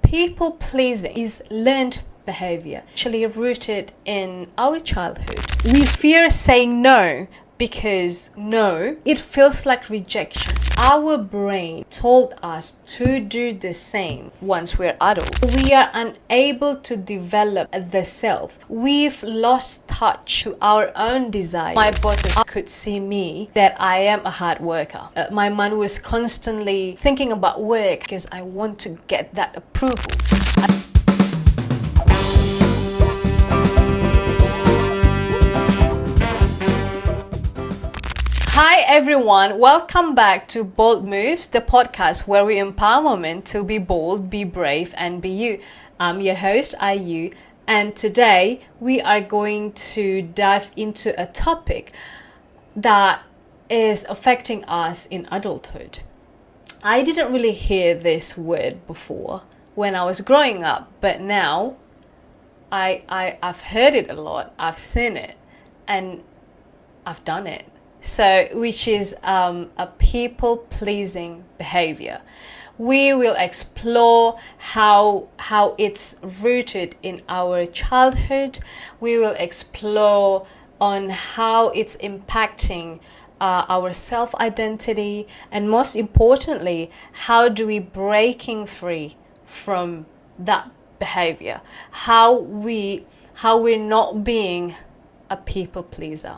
People pleasing is learned behavior, actually rooted in our childhood. We fear saying no because no, it feels like rejection. Our brain told us to do the same once we're adults. We are unable to develop the self. We've lost touch to our own desires. My bosses could see me that I am a hard worker. My mind was constantly thinking about work because I want to get that approval. Hi everyone, welcome back to Bold Moves, the podcast where we empower women to be bold, be brave and be you. I'm your host, IU, and today we are going to dive into a topic that is affecting us in adulthood. I didn't really hear this word before when I was growing up, but now I've heard it a lot, I've seen it, and I've done it. So, which is a people-pleasing behavior. We will explore how it's rooted in our childhood. We will explore on how it's impacting our self-identity, and most importantly, how do we breaking free from that behavior? How we're not being a people pleaser.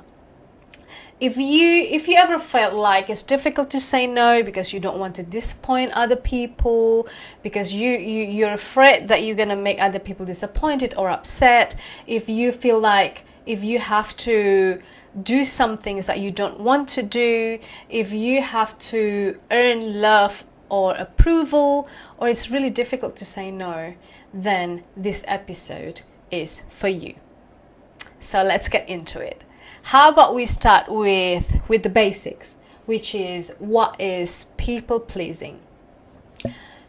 If you ever felt like it's difficult to say no because you don't want to disappoint other people, because you're afraid that you're gonna make other people disappointed or upset, if you feel like if you have to do some things that you don't want to do, if you have to earn love or approval, or it's really difficult to say no, then this episode is for you. So let's get into it. How about we start with the basics, which is what is people pleasing?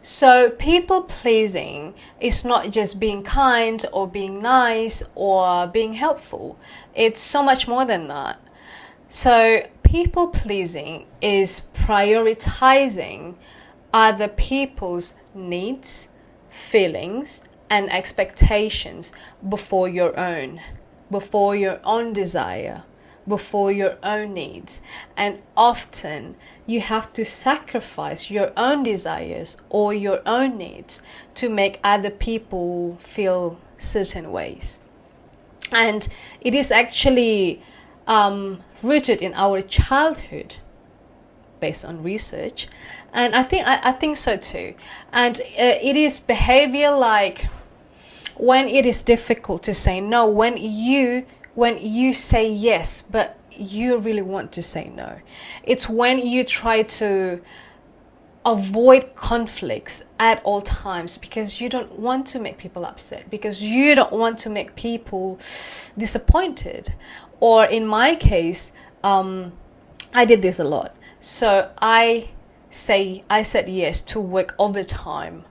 So people pleasing is not just being kind or being nice or being helpful. It's so much more than that. So people pleasing is prioritizing other people's needs, feelings, and expectations before your own desire, before your own needs. And often you have to sacrifice your own desires or your own needs to make other people feel certain ways. And it is actually rooted in our childhood, based on research, and I think so too. And it is behavior like when it is difficult to say no, when you say yes but you really want to say no. It's when you try to avoid conflicts at all times because you don't want to make people upset, because you don't want to make people disappointed. Or in my case, I did this a lot. So I said yes to work overtime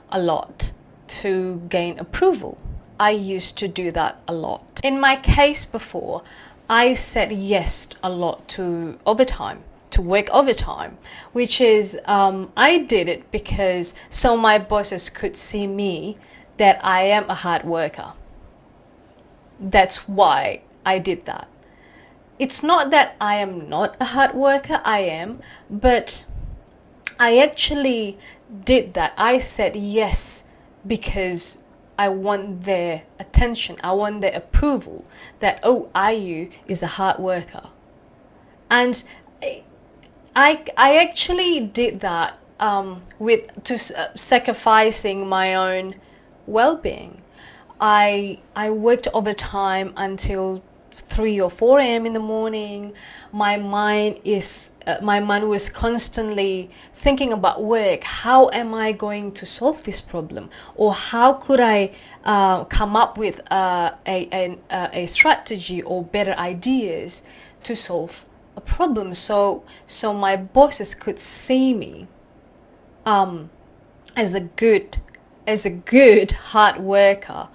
a lot to gain approval. I used to do that a lot. In my case before, I said yes a lot to overtime, to work overtime, which is, I did it because so my bosses could see me that I am a hard worker. That's why I did that. It's not that I am not a hard worker, I am, but I actually did that. I said yes because I want their attention, I want their approval, that, oh, IU is a hard worker. And I actually did that sacrificing my own well-being. I worked overtime until 3 or 4 a.m. in the morning. My mind was constantly thinking about work. How am I going to solve this problem? Or how could I come up with a strategy or better ideas to solve a problem? So my bosses could see me as a good hard worker.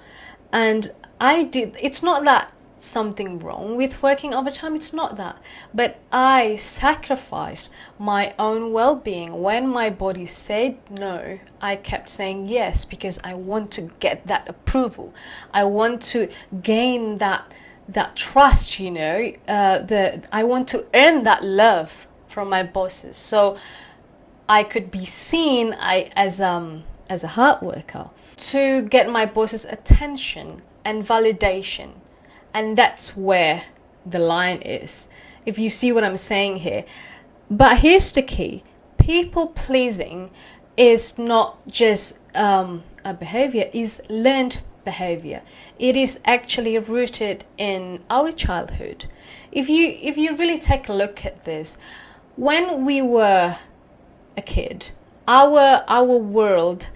And I did. It's not that something wrong with working overtime. It's not that. But I sacrificed my own well-being. When my body said no, I kept saying yes, because I want to get that approval. I want to gain that trust, I want to earn that love from my bosses, so I could be seen as a hard worker, to get my boss's attention and validation. And that's where the line is, if you see what I'm saying here. But here's the key: people pleasing is not just a behavior, is learned behavior. It is actually rooted in our childhood. If you really take a look at this, when we were a kid, our world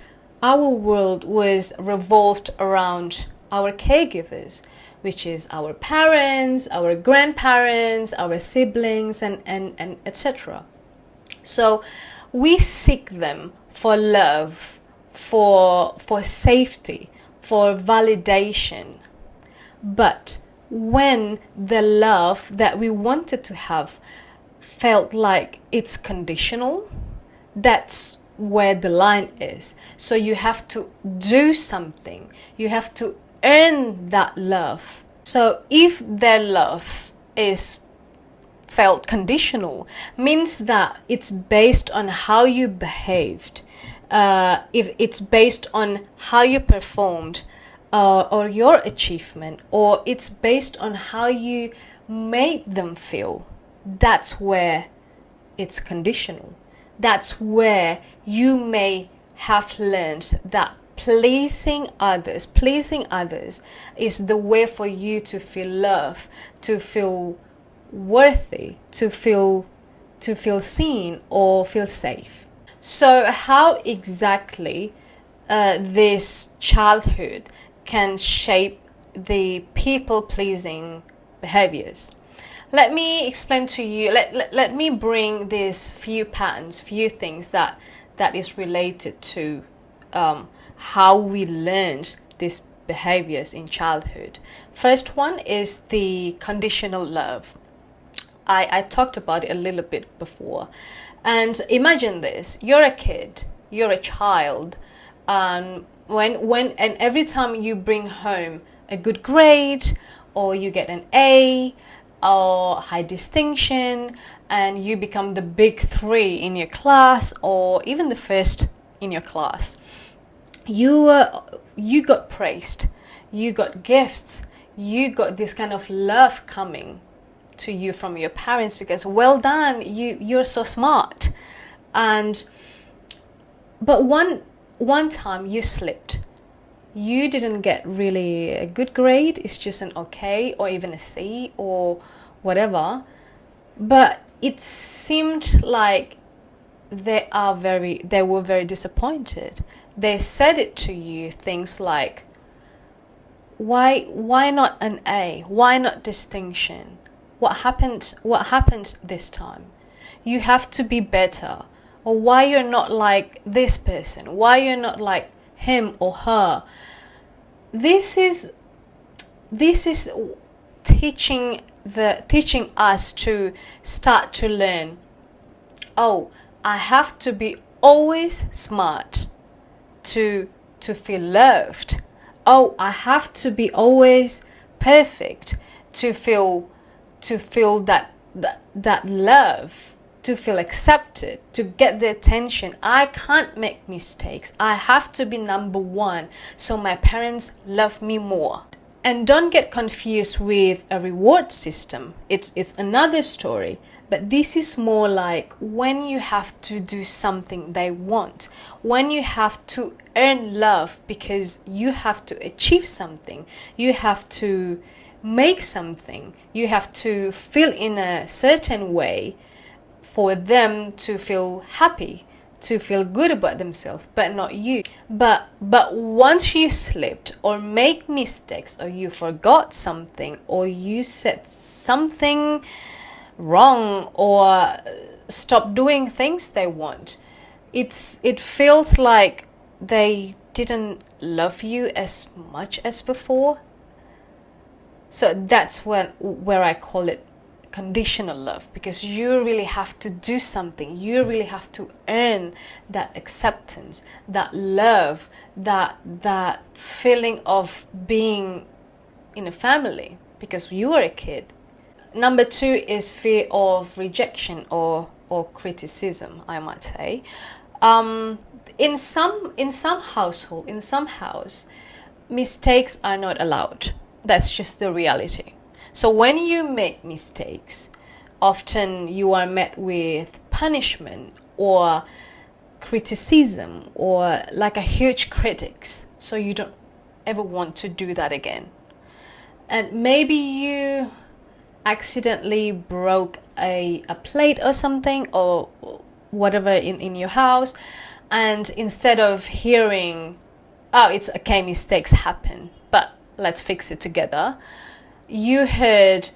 was revolved around our caregivers, which is our parents, our grandparents, our siblings, and etc. So we seek them for love, for safety, for validation. But when the love that we wanted to have felt like it's conditional, that's where the line is. So you have to do something. You have to earn that love. So if their love is felt conditional, means that it's based on how you behaved. If it's based on how you performed, or your achievement, or it's based on how you made them feel, that's where it's conditional. That's where you may have learned that pleasing others is the way for you to feel love, to feel worthy, to feel seen or feel safe. So how exactly this childhood can shape the people-pleasing behaviors? Let me explain to you, let me bring these few patterns, few things that is related to how we learned these behaviors in childhood. First one is the conditional love. I talked about it a little bit before. And imagine this: you're a kid, you're a child, when and every time you bring home a good grade, or you get an A or high distinction, and you become the big three in your class, or even the first in your class, you got praised, you got gifts, you got this kind of love coming to you from your parents, because well done, you're so smart. But one time you slipped, you didn't get really a good grade, it's just an okay or even a C or whatever, but it seemed like they were very disappointed. They said it to you, things like, why not an A, why not distinction, what happened this time, you have to be better, or why you're not like this person, why you're not like him or her. This is teaching us to start to learn, oh, I have to be always smart to feel loved. Oh, I have to be always perfect to feel that love, to feel accepted, to get the attention. I can't make mistakes. I have to be number one so my parents love me more. And don't get confused with a reward system. It's another story. But this is more like when you have to do something they want, when you have to earn love because you have to achieve something, you have to make something, you have to feel in a certain way for them to feel happy, to feel good about themselves, but not you. But once you slipped or make mistakes, or you forgot something, or you said something wrong, or stop doing things they want, it feels like they didn't love you as much as before. So that's where I call it conditional love, because you really have to do something. You really have to earn that acceptance, that love, that feeling of being in a family because you were a kid. Number 2 is fear of rejection or criticism, I might say. In some house, mistakes are not allowed. That's just the reality. So when you make mistakes, often you are met with punishment or criticism or like a huge critics. So you don't ever want to do that again. And maybe you accidentally broke a plate or something or whatever in your house, and instead of hearing, oh, it's okay, mistakes happen, but let's fix it together, you heard,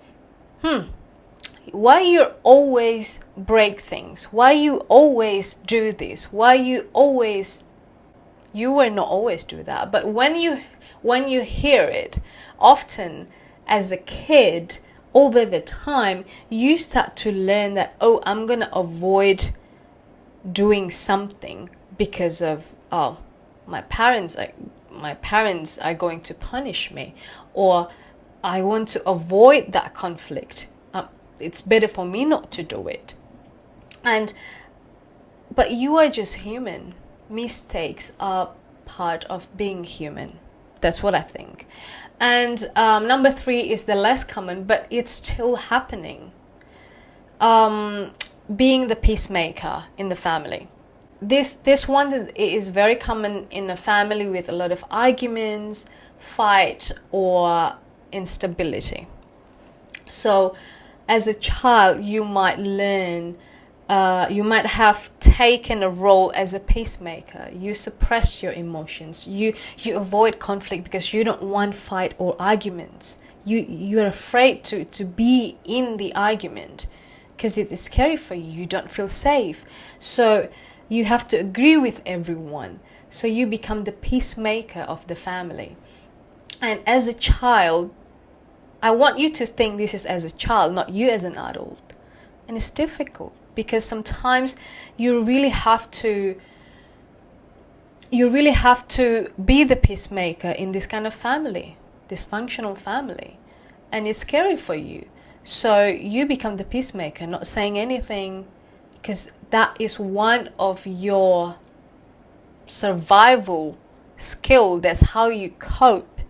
why you always break things, why you always do this, why you will not always do that. But when you hear it often as a kid, over the time, you start to learn that, oh, I'm going to avoid doing something because of, oh, my parents are going to punish me, or I want to avoid that conflict. It's better for me not to do it. But you are just human. Mistakes are part of being human. That's what I think. And number 3 is the less common, but it's still happening. Being the peacemaker in the family. This one is very common in a family with a lot of arguments, fight, or instability. So as a child, you might learn, you might have taken a role as a peacemaker. You suppress your emotions. You avoid conflict because you don't want fight or arguments. You're afraid to be in the argument because it is scary for you. You don't feel safe. So you have to agree with everyone. So you become the peacemaker of the family. And as a child, I want you to think this is as a child, not you as an adult. And it's difficult because sometimes you really have to be the peacemaker in this kind of family, dysfunctional family. And it's scary for you. So you become the peacemaker, not saying anything, because that is one of your survival skill. That's how you cope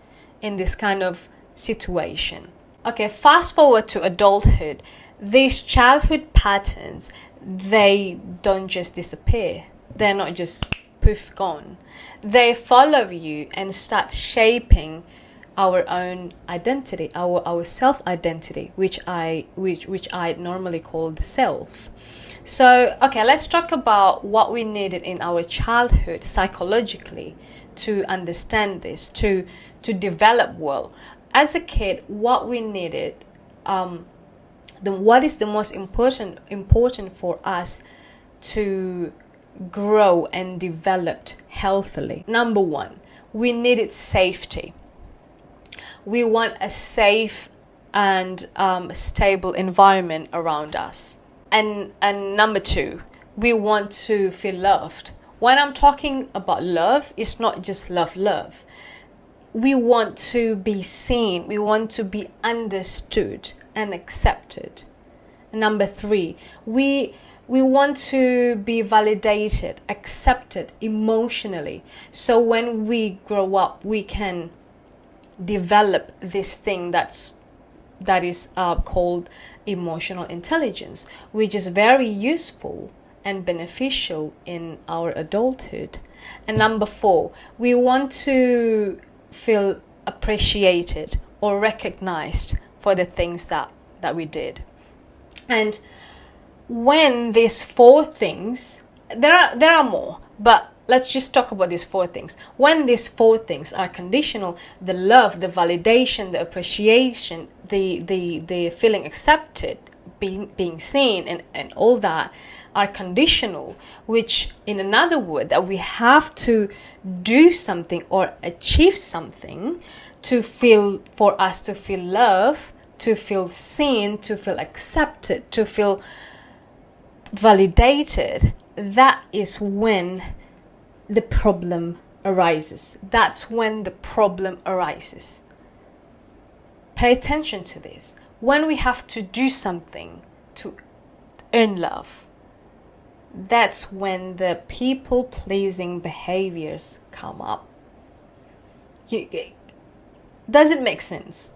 in this kind of situation. Okay, fast forward to adulthood. These childhood patterns, they don't just disappear. They're not just poof, gone. They follow you and start shaping our own identity, our self-identity, which I normally call the self. So, okay, let's talk about what we needed in our childhood psychologically to understand this, to develop well. As a kid, what we needed, what is the most important for us to grow and develop healthily? Number 1, we needed safety. We want a safe and stable environment around us. And number 2, we want to feel loved. When I'm talking about love, it's not just love. We want to be seen. We want to be understood and accepted. Number 3, we want to be validated, accepted emotionally. So when we grow up, we can develop this thing that is called emotional intelligence, which is very useful and beneficial in our adulthood. And number 4, we want to feel appreciated or recognized for the things that we did. And when these 4 things, there are more, but let's just talk about these 4 things. When these 4 things are conditional, the love, the validation, the appreciation, the feeling accepted, being seen, and all that are conditional, which in another word, that we have to do something or achieve something for us to feel love, to feel seen, to feel accepted, to feel validated, that is when the problem arises. That's when the problem arises. Pay attention to this. When we have to do something to earn love, that's when the people-pleasing behaviors come up. Does it make sense?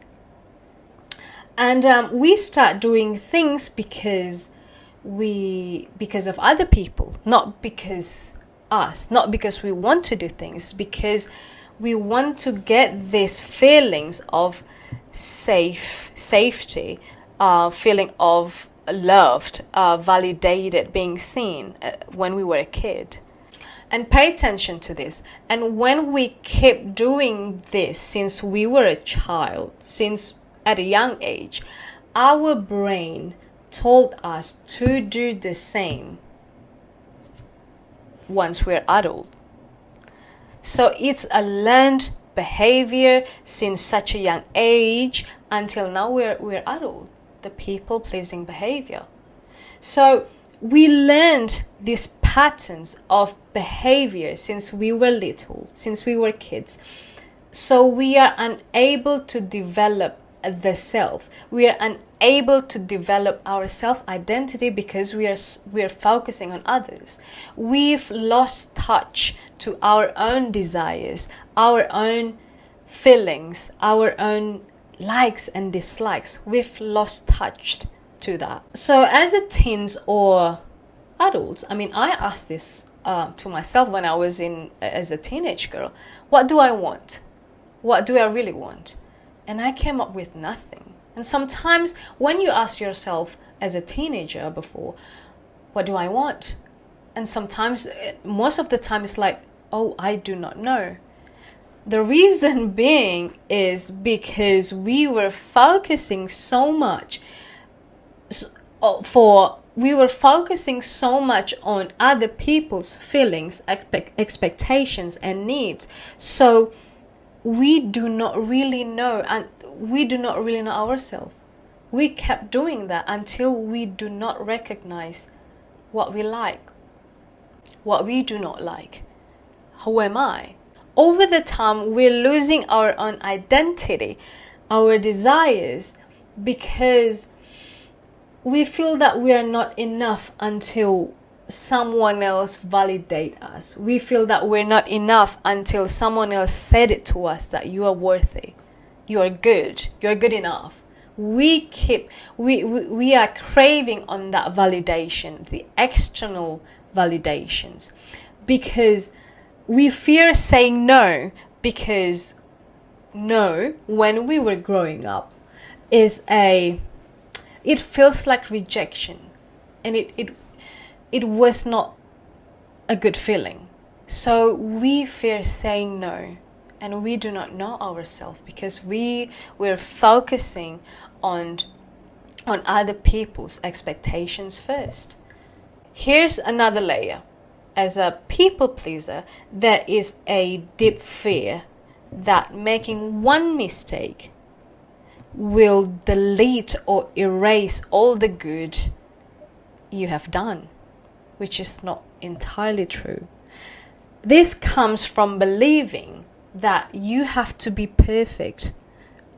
And we start doing things because of other people, not because we want to do things, because we want to get these feelings of safety, feeling of loved, validated, being seen when we were a kid. And pay attention to this. And when we keep doing this since we were a child, since at a young age, our brain told us to do the same once we're adult. So it's a learned behavior since such a young age until now we're adult, the people-pleasing behavior. So we learned these patterns of behavior since we were little, since we were kids. So we are unable to develop the self. We are unable to develop our self-identity because we are focusing on others. We've lost touch to our own desires, our own feelings, our own likes and dislikes. We've lost touch to that. So as a teens or adults, I asked this to myself when I was as a teenage girl. What do I want? What do I really want? And I came up with nothing. And sometimes when you ask yourself as a teenager before, what do I want? And sometimes, most of the time, it's like, oh, I do not know. The reason being is because we were focusing so much on other people's feelings, expectations, and needs. So we do not really know, and we do not really know ourselves. We kept doing that until we do not recognize what we like, what we do not like. Who am I? Over the time, we're losing our own identity, our desires, because we feel that we are not enough until someone else validate us. We feel that we're not enough until someone else said it to us that you are worthy, you are good, you're good enough. We are craving on that validation, the external validations, because we fear saying no, because no, when we were growing up, it feels like rejection, and it was not a good feeling. So we fear saying no, and we do not know ourselves because we're focusing on other people's expectations first. Here's another layer. As a people pleaser, there is a deep fear that making one mistake will delete or erase all the good you have done, which is not entirely true. This comes from believing that you have to be perfect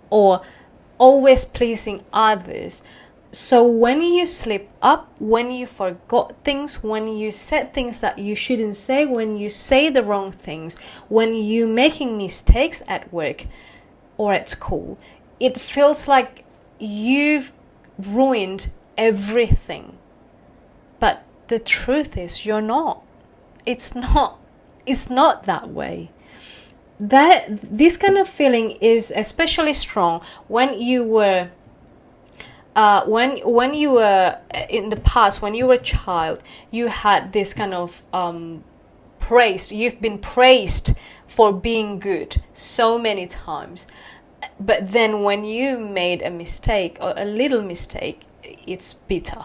or always pleasing others. So when you slip up, when you forgot things, when you said things that you shouldn't say, when you say the wrong things, when you're making mistakes at work or at school, it feels like you've ruined everything. But the truth is, you're not. It's not that way. This kind of feeling is especially strong when you were when you were in the past, when you were a child, you had this kind of praise. You've been praised for being good so many times, but then when you made a mistake or a little mistake, it's bitter.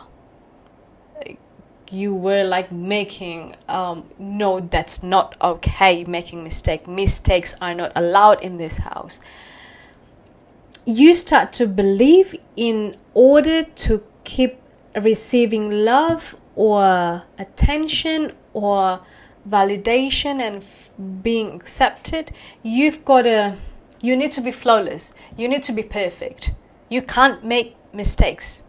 You were like making no, that's not okay, making mistakes are not allowed in this house. you start to believe in order to keep receiving love or attention or validation and being accepted, you need to be flawless. You need to be perfect. You can't make mistakes.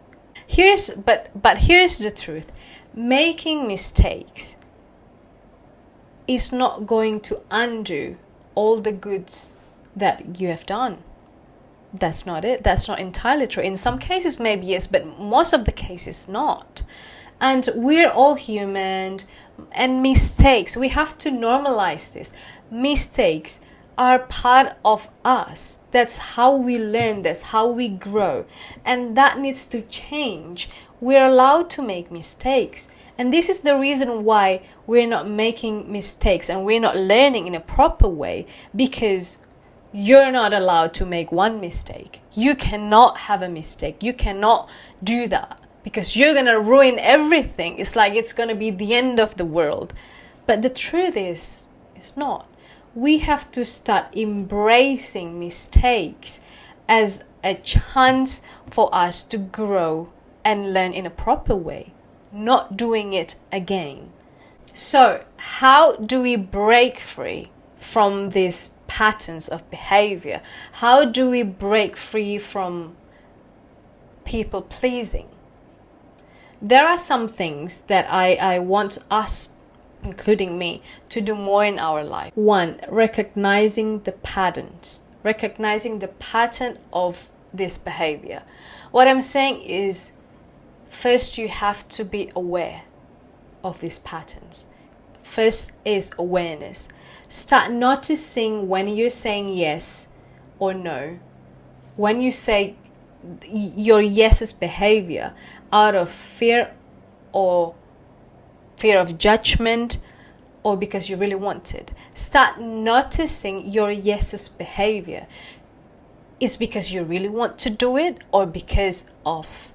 Here's the truth. Making mistakes is not going to undo all the goods that you have done. That's not it. That's not entirely true. In some cases, maybe yes, but most of the cases not. And we're all human, and mistakes, we have to normalize this. Mistakes are part of us. That's how we learn, that's how we grow. And that needs to change. We're allowed to make mistakes. And this is the reason why we're not making mistakes and we're not learning in a proper way, because you're not allowed to make one mistake. You cannot have a mistake. You cannot do that because you're going to ruin everything. It's like it's going to be the end of the world. But the truth is, it's not. We have to start embracing mistakes as a chance for us to grow and learn in a proper way, not doing it again. So, how do we break free from these patterns of behavior? How do we break free from people pleasing? There are some things that I want us, including me, to do more in our life. One, recognizing the patterns, recognizing the pattern of this behavior. What I'm saying is, first you have to be aware of these patterns. First is awareness. Start noticing when you're saying yes or no. When you say your yeses behavior out of fear or fear of judgment or because you really want it. Start noticing your yeses behavior. Is because you really want to do it or because of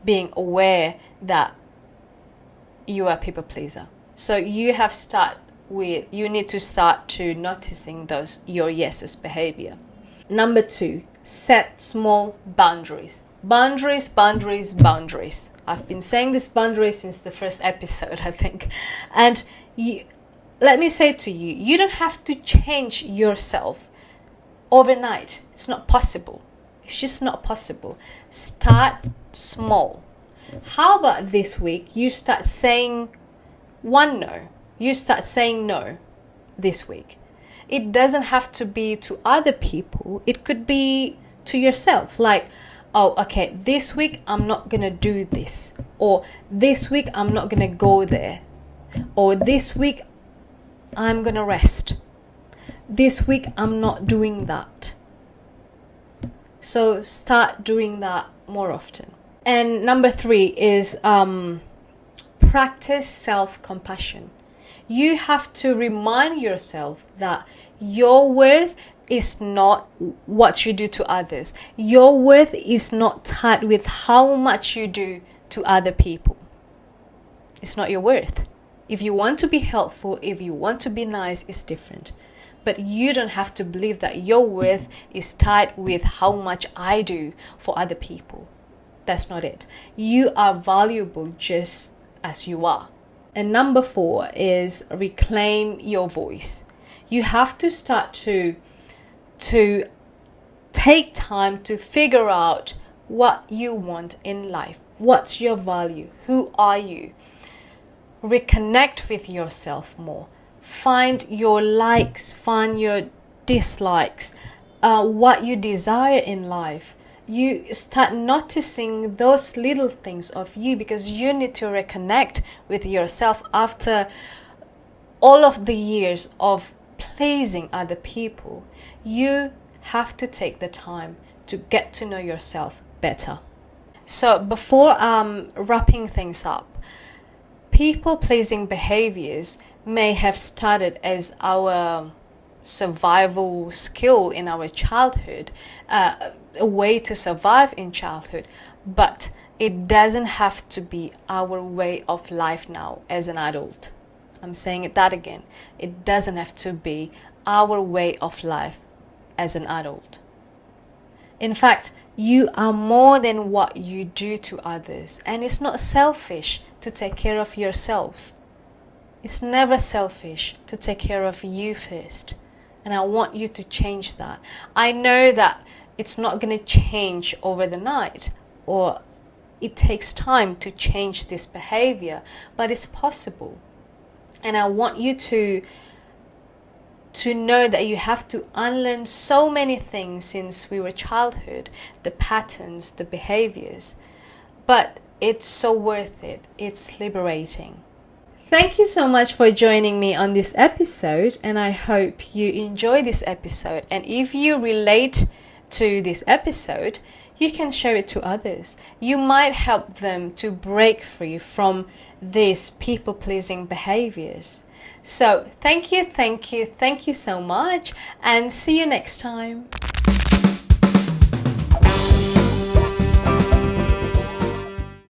being aware that you are a people pleaser? So you need to start to noticing those your yeses behavior. Number 2, set small boundaries. Boundaries. I've been saying this boundaries since the first episode, I think. And let me say to you, you don't have to change yourself overnight. It's not possible. It's just not possible. Start small. How about this week you start saying one no? You start saying no this week. It doesn't have to be to other people. It could be to yourself. Like, oh, okay, this week I'm not going to do this. Or this week I'm not going to go there. Or this week I'm going to rest. This week I'm not doing that. So start doing that more often. And number 3 is practice self-compassion. You have to remind yourself that your worth is not what you do to others. Your worth is not tied with how much you do to other people. It's not your worth. If you want to be helpful, if you want to be nice, it's different. But you don't have to believe that your worth is tied with how much I do for other people. That's not it. You are valuable just as you are. And number 4 is reclaim your voice. You have to start to take time to figure out what you want in life. What's your value? Who are you? Reconnect with yourself more. Find your likes, find your dislikes, what you desire in life. You start noticing those little things of you because you need to reconnect with yourself after all of the years of pleasing other people. You have to take the time to get to know yourself better. So before wrapping things up, people-pleasing behaviors may have started as our survival skill in our childhood, a way to survive in childhood, but it doesn't have to be our way of life now as an adult. I'm saying it that again. It doesn't have to be our way of life as an adult. In fact, you are more than what you do to others. And it's not selfish to take care of yourself. It's never selfish to take care of you first. And I want you to change that. I know that it's not going to change over the night, or it takes time to change this behavior, but it's possible. And I want you to know that you have to unlearn so many things since we were childhood, the patterns, the behaviors, but it's so worth it. It's liberating. Thank you so much for joining me on this episode, and I hope you enjoy this episode. And if you relate to this episode, you can share it to others. You might help them to break free from these people-pleasing behaviors. So thank you so much, and see you next time.